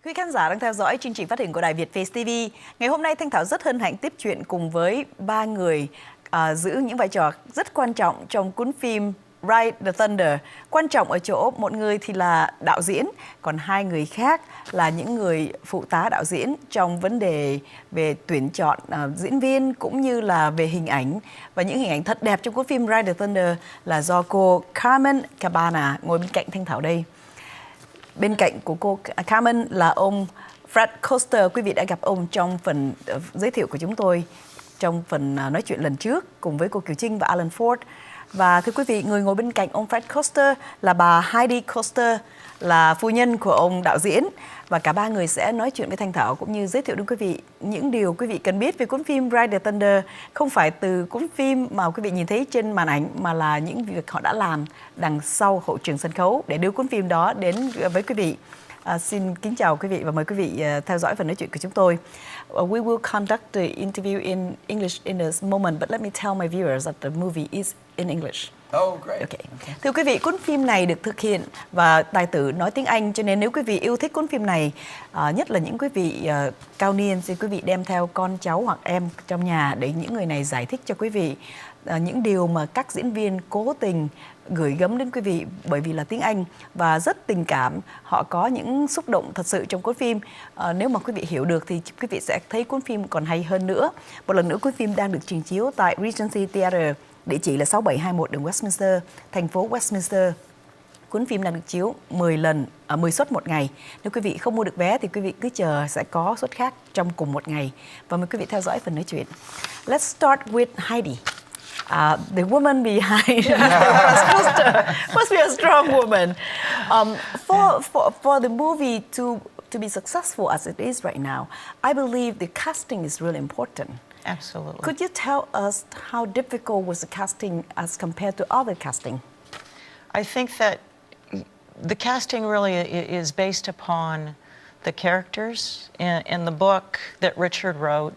Quý khán giả đang theo dõi chương trình phát hình của Đài Việt Face TV. Ngày hôm nay Thanh Thảo rất hân hạnh tiếp chuyện cùng với ba người giữ những vai trò rất quan trọng trong cuốn phim Ride the Thunder. Quan trọng ở chỗ một người thì là đạo diễn, còn hai người khác là những người phụ tá đạo diễn trong vấn đề về tuyển chọn diễn viên cũng như là về hình ảnh. Và những hình ảnh thật đẹp trong cuốn phim Ride the Thunder là do cô Carmen Cabana ngồi bên cạnh Thanh Thảo đây. Bên cạnh của cô Carmen là ông Fred Koster. Quý vị đã gặp ông trong phần giới thiệu của chúng tôi trong phần nói chuyện lần trước cùng với cô Kiều Trinh và Alan Ford. Và thưa quý vị, người ngồi bên cạnh ông Fred Koster là bà Heidi Koster, là phu nhân của ông đạo diễn. Và cả ba người sẽ nói chuyện với Thanh Thảo cũng như giới thiệu đến quý vị những điều quý vị cần biết về cuốn phim Ride the Thunder. Không phải từ cuốn phim mà quý vị nhìn thấy trên màn ảnh, mà là những việc họ đã làm đằng sau hậu trường sân khấu để đưa cuốn phim đó đến với quý vị. Xin kính chào quý vị và mời quý vị theo dõi phần nói chuyện của chúng tôi. We will conduct the interview in English in a moment, but let me tell my viewers that the movie is in English. Oh, great. Okay. Thưa quý vị, cuốn phim này được thực hiện và tài tử nói tiếng Anh, cho nên nếu quý vị yêu thích cuốn phim này, nhất là những quý vị cao niên, xin quý vị đem theo con cháu hoặc em trong nhà để những người này giải thích cho quý vị những điều mà các diễn viên cố tình gửi gắm đến quý vị bởi vì là tiếng Anh và rất tình cảm. Họ có những xúc động thật sự trong cuốn phim. Nếu mà quý vị hiểu được thì quý vị sẽ thấy cuốn phim còn hay hơn nữa. Một lần nữa, cuốn phim đang được trình chiếu tại Regency Theatre, địa chỉ là 6721 đường Westminster, thành phố Westminster. Cuốn phim đang được chiếu 10 suất một ngày. Nếu quý vị không mua được vé thì quý vị cứ chờ, sẽ có suất khác trong cùng một ngày. Và mời quý vị theo dõi phần nói chuyện. Let's start with Heidi. The woman behind Fred Koster must be a strong woman. For the movie to be successful as it is right now, I believe the casting is really important. Absolutely. Could you tell us how difficult was the casting as compared to other casting? I think that the casting really is based upon the characters in the book that Richard wrote.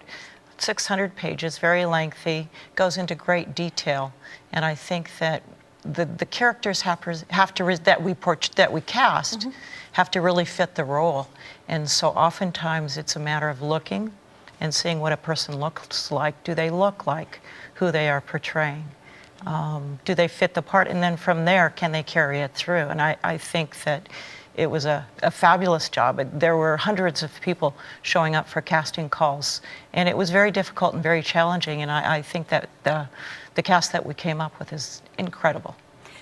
600 pages, very lengthy, goes into great detail, and I think that the characters that we cast have to really fit the role, and so oftentimes it's a matter of looking and seeing what a person looks like. Do they look like who they are portraying? Do they fit the part? And then from there, can they carry it through? And I think that it was a fabulous job. There were hundreds of people showing up for casting calls, and it was very difficult and very challenging, and I think that the cast that we came up with is incredible.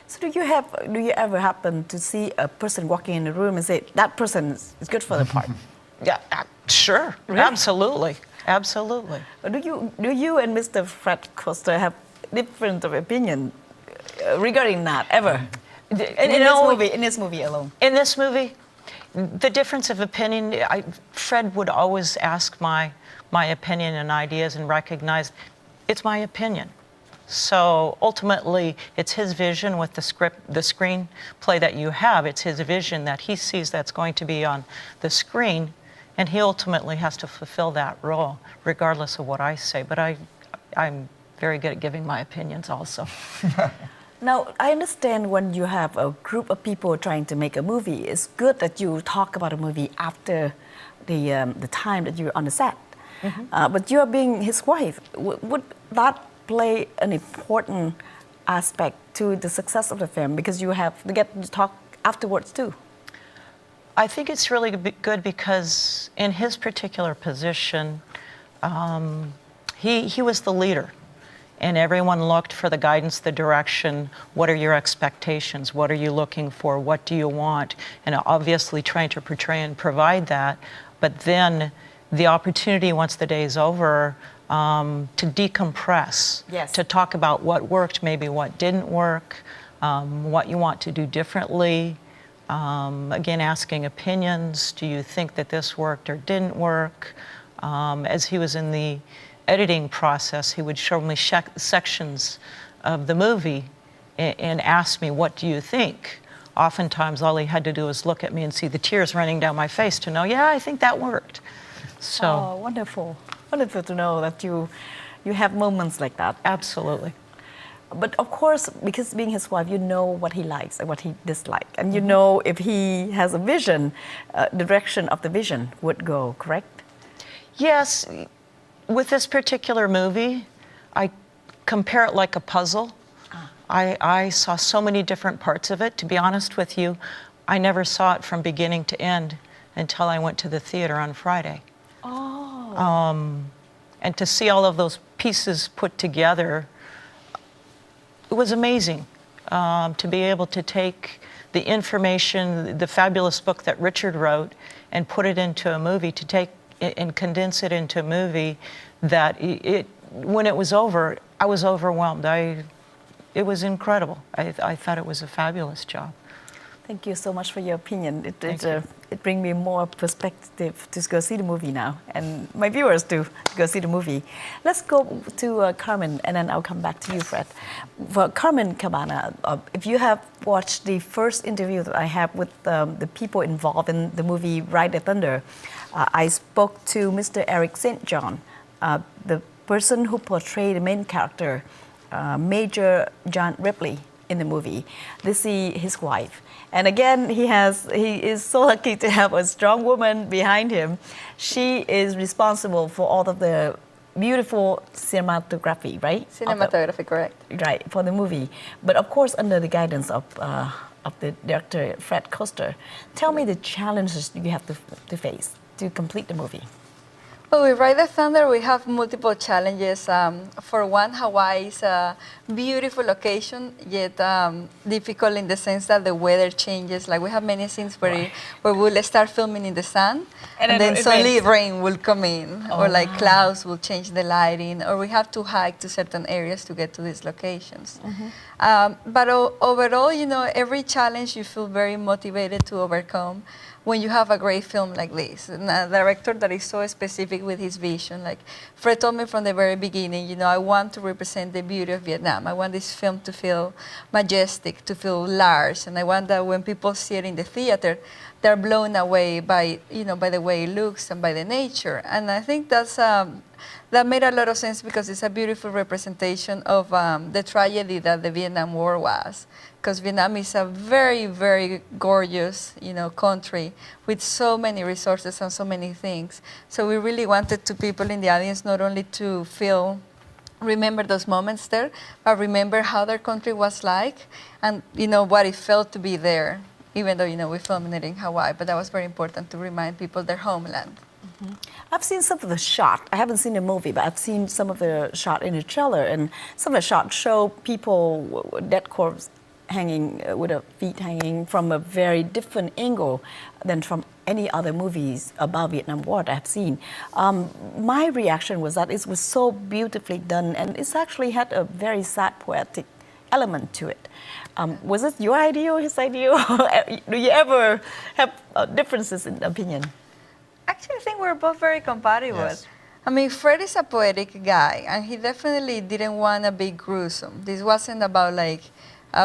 So do you ever happen to see a person walking in the room and say, that person is good for the part? Yeah, sure, really? Absolutely, absolutely. Do you and Mr. Fred Koster have different of opinion regarding that ever? In this movie alone. In this movie, the difference of opinion, Fred would always ask my opinion and ideas and recognize it's my opinion. So ultimately, it's his vision with the script, the screenplay that you have. It's his vision that he sees that's going to be on the screen, and he ultimately has to fulfill that role, regardless of what I say. But I'm very good at giving my opinions also. Now, I understand when you have a group of people trying to make a movie, it's good that you talk about a movie after the time that you're on the set. But you are being his wife. Would that play an important aspect to the success of the film because you have to get to talk afterwards too? I think it's really good because in his particular position, he was the leader. And everyone looked for the guidance, the direction. What are your expectations? What are you looking for? What do you want? And obviously trying to portray and provide that. But then the opportunity, once the day is over, to decompress, yes, to talk about what worked, maybe what didn't work, what you want to do differently. Again, asking opinions. Do you think that this worked or didn't work? As he was in the editing process, he would show me sections of the movie and ask me, what do you think? Oftentimes, all he had to do was look at me and see the tears running down my face to know, yeah, I think that worked. So, oh, wonderful. Wonderful to know that you have moments like that. Absolutely. But of course, because being his wife, you know what he likes and what he dislikes. And you know if he has a vision, direction of the vision would go, correct? Yes, with this particular movie, I compare it like a puzzle. I saw so many different parts of it. To be honest with you, I never saw it from beginning to end until I went to the theater on Friday. Oh. And to see all of those pieces put together, it was amazing to be able to take the information, the fabulous book that Richard wrote, and put it into a movie, to take and condense it into a movie that when it was over, I was overwhelmed. It was incredible. I thought it was a fabulous job. Thank you so much for your opinion. It brings me more perspective to go see the movie now, and my viewers to go see the movie. Let's go to Carmen, and then I'll come back to you, Fred. For Carmen Cabana, if you have watched the first interview that I have with the people involved in the movie Ride the Thunder, I spoke to Mr. Eric St. John, the person who portrayed the main character, Major John Ripley, in the movie. This is his wife. And again, he is so lucky to have a strong woman behind him. She is responsible for all of the beautiful cinematography, right? Cinematography, correct. Right, for the movie. But of course, under the guidance of the director, Fred Koester. Tell me the challenges you have to face to complete the movie. Well, with Ride the Thunder, we have multiple challenges. For one, Hawaii is a beautiful location, yet difficult in the sense that the weather changes. Like we have many scenes where we'll start filming in the sun, and then suddenly rain will come in, or like clouds will change the lighting, or we have to hike to certain areas to get to these locations. But overall, you know, every challenge you feel very motivated to overcome when you have a great film like this, and a director that is so specific with his vision. Like Fred told me from the very beginning, you know, I want to represent the beauty of Vietnam. I want this film to feel majestic, to feel large, and I want that when people see it in the theater, they're blown away by, you know, by the way it looks and by the nature. And I think that's that made a lot of sense because it's a beautiful representation of the tragedy that the Vietnam War was. Because Vietnam is a very, very gorgeous, you know, country with so many resources and so many things. So we really wanted to people in the audience not only to remember those moments there, but remember how their country was like, and you know what it felt to be there. Even though, you know, we filmed it in Hawaii, but that was very important to remind people their homeland. I've seen some of the shot. I haven't seen the movie, but I've seen some of the shot in the trailer, and some of the shots show people, dead corpse hanging with their feet hanging from a very different angle than from any other movies about Vietnam War that I've seen. My reaction was that it was so beautifully done, and it's actually had a very sad, poetic element to it. Was it your idea or his idea? Do you ever have differences in opinion? Actually, I think we're both very compatible. Yes. I mean, Fred is a poetic guy, and he definitely didn't want to be gruesome. This wasn't about like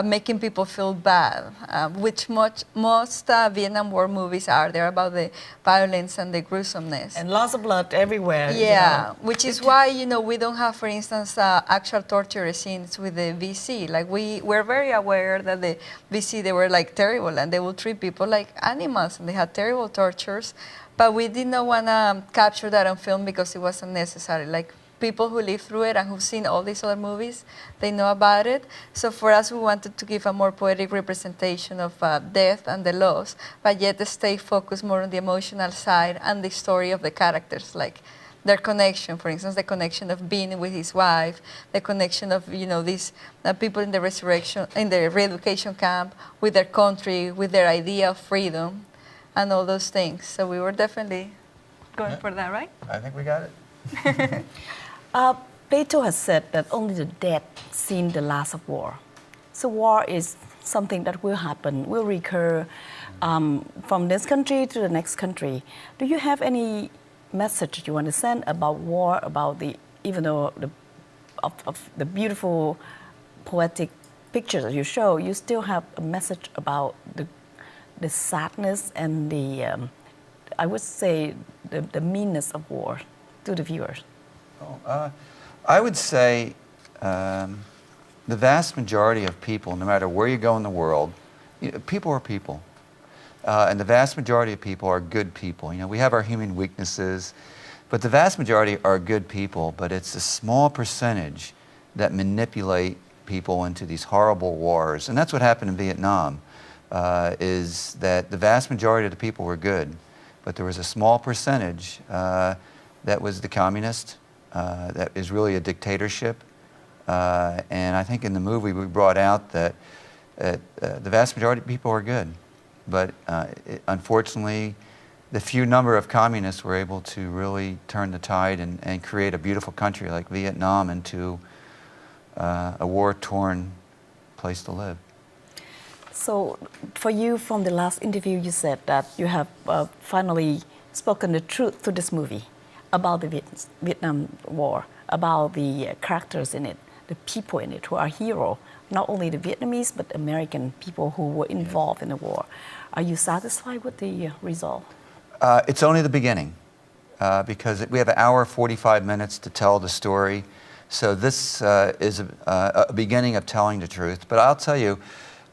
making people feel bad, which most Vietnam War movies are. They're about the violence and the gruesomeness. And lots of blood everywhere. Yeah, you know. which is why, you know, we don't have, for instance, actual torture scenes with the VC. Like we're very aware that the VC, they were like terrible, and they will treat people like animals, and they had terrible tortures. But we did not want to capture that on film because it wasn't necessary. Like people who live through it and who've seen all these other movies, they know about it. So for us, we wanted to give a more poetic representation of death and the loss, but yet stay focused more on the emotional side and the story of the characters, like their connection, for instance, the connection of being with his wife, the connection of, you know, these people in the resurrection, in the re-education camp, with their country, with their idea of freedom, and all those things. So we were definitely going for that, right? I think we got it. Plato has said that only the dead seen the last of war. So war is something that will happen, will recur from this country to the next country. Do you have any message you want to send about war, about the, even though of the beautiful poetic pictures that you show, you still have a message about the sadness and the, I would say, the meanness of war to the viewers? I would say the vast majority of people, no matter where you go in the world, people are people. And the vast majority of people are good people. We have our human weaknesses, but the vast majority are good people, but it's a small percentage that manipulate people into these horrible wars. And that's what happened in Vietnam, is that the vast majority of the people were good, but there was a small percentage that was the communist, that is really a dictatorship. And I think in the movie we brought out that the vast majority of people are good, but unfortunately the few number of communists were able to really turn the tide and create a beautiful country like Vietnam into a war-torn place to live. So for you, from the last interview, you said that you have finally spoken the truth to this movie about the Vietnam War, about the characters in it, the people in it who are heroes, not only the Vietnamese, but American people who were involved in the war. Are you satisfied with the result? It's only the beginning, because we have an hour, 45 minutes to tell the story. So this is a beginning of telling the truth. But I'll tell you,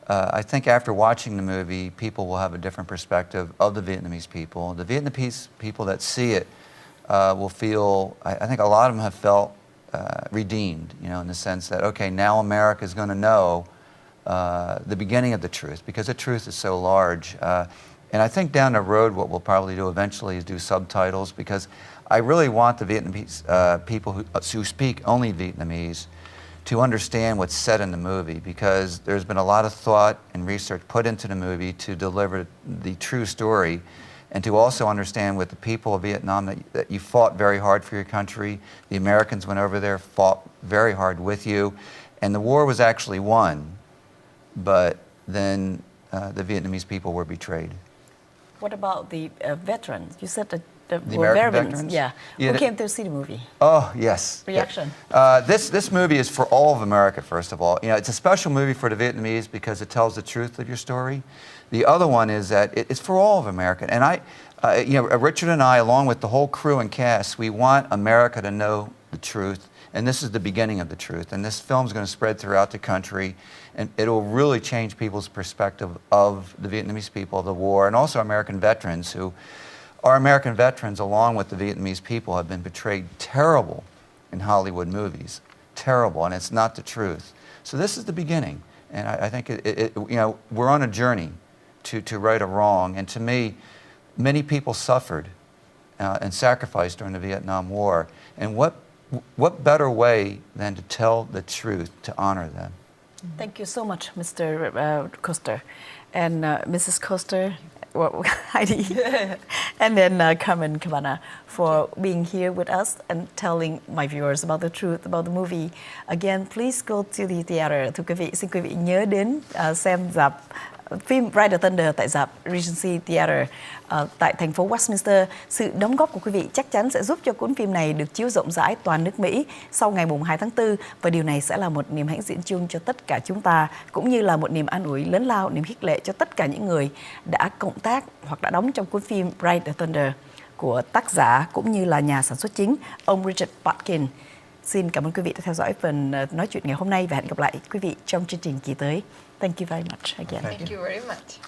I think after watching the movie, people will have a different perspective of the Vietnamese people. The Vietnamese people that see it will feel, I think a lot of them have felt redeemed, in the sense that, okay, now America is going to know the beginning of the truth, because the truth is so large. And I think down the road what we'll probably do eventually is do subtitles, because I really want the Vietnamese people who speak only Vietnamese to understand what's said in the movie, because there's been a lot of thought and research put into the movie to deliver the true story, and to also understand with the people of Vietnam that you fought very hard for your country. The Americans went over there, fought very hard with you, and the war was actually won, but then the Vietnamese people were betrayed. What about the veterans? You said that The were American veterans. veterans? Yeah. Yeah, Who came to see the movie? Oh, yes. Reaction? This movie is for all of America, first of all. It's a special movie for the Vietnamese because it tells the truth of your story. The other one is that it's for all of America. And Richard and I, along with the whole crew and cast, we want America to know the truth. And this is the beginning of the truth. And this film is going to spread throughout the country. And it will really change people's perspective of the Vietnamese people of the war, and also American veterans who, our American veterans, along with the Vietnamese people, have been portrayed terrible in Hollywood movies. Terrible, and it's not the truth. So this is the beginning. And I think we're on a journey to right a wrong. And to me, many people suffered and sacrificed during the Vietnam War. And what better way than to tell the truth, to honor them? Thank you so much, Mr. Koster, and Mrs. Koster, Heidi, and then Carmen Cabana, for being here with us and telling my viewers about the truth about the movie. Again, please go to the theater. Thưa quý vị, xin quý vị nhớ đến xem rạp phim Ride the Thunder tại rạp Regency Theater tại thành phố Westminster. Sự đóng góp của quý vị chắc chắn sẽ giúp cho cuốn phim này được chiếu rộng rãi toàn nước Mỹ sau ngày 2 tháng 4, và điều này sẽ là một niềm hãnh diện chung cho tất cả chúng ta, cũng như là một niềm an ủi lớn lao, niềm khích lệ cho tất cả những người đã cộng tác hoặc đã đóng trong cuốn phim Ride the Thunder của tác giả cũng như là nhà sản xuất chính, ông Richard Botkin. Xin cảm ơn quý vị đã theo dõi phần nói chuyện ngày hôm nay, và hẹn gặp lại quý vị trong chương trình kỳ tới. Thank you very much again. Thank you very much.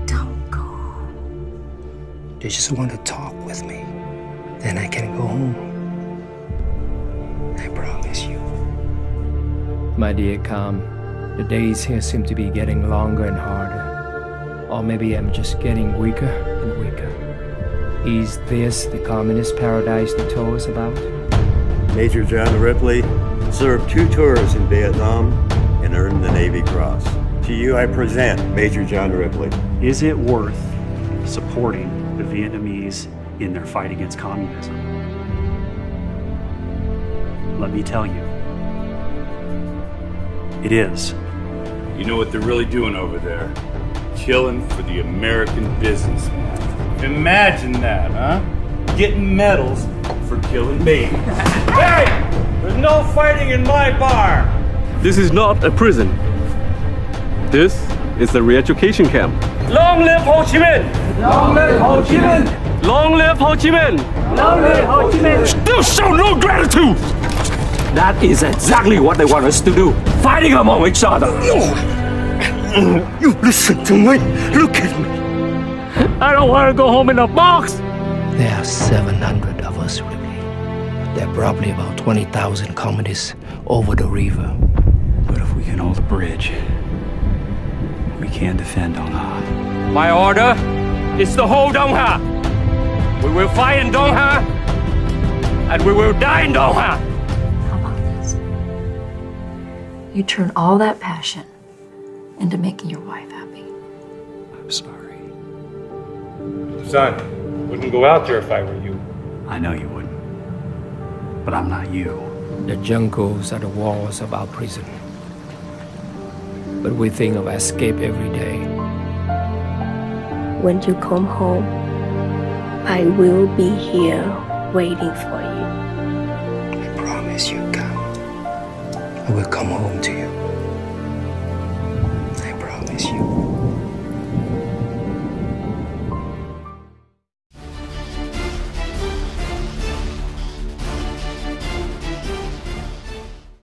Don't go. You just want to talk with me. Then I can go home. I promise you. My dear Calm, the days here seem to be getting longer and harder. Or maybe I'm just getting weaker and weaker. Is this the communist paradise they told us about? Major John Ripley served 2 tours in Vietnam and earned the Navy Cross. To you I present Major John Ripley. Is it worth supporting the Vietnamese in their fight against communism? Let me tell you, it is. You know what they're really doing over there? Killing for the American businessman. Imagine that, huh? Getting medals for killing babies. Hey! There's no fighting in my bar! This is not a prison. This is the re-education camp. Long live Ho Chi Minh! Long live Ho Chi Minh! Long live Ho Chi Minh! Long live Ho Chi Minh! Still show no gratitude! That is exactly what they want us to do. Fighting among each other. You listen to me. Look at me. I don't want to go home in a box! There are 700 of us, Ripley. There are probably about 20,000 communists over the river. But if we can hold the bridge, we can defend Dong Ha. My order is to hold Dong Ha. We will fight in Dong Ha, and we will die in Dong Ha. How about this? You turn all that passion into making your wife happy. I'm sorry. Son, wouldn't go out there if I were you. I know you wouldn't. But I'm not you. The jungles are the walls of our prison. But we think of escape every day. When you come home, I will be here waiting for you. I promise you, Cam. I will come home to you.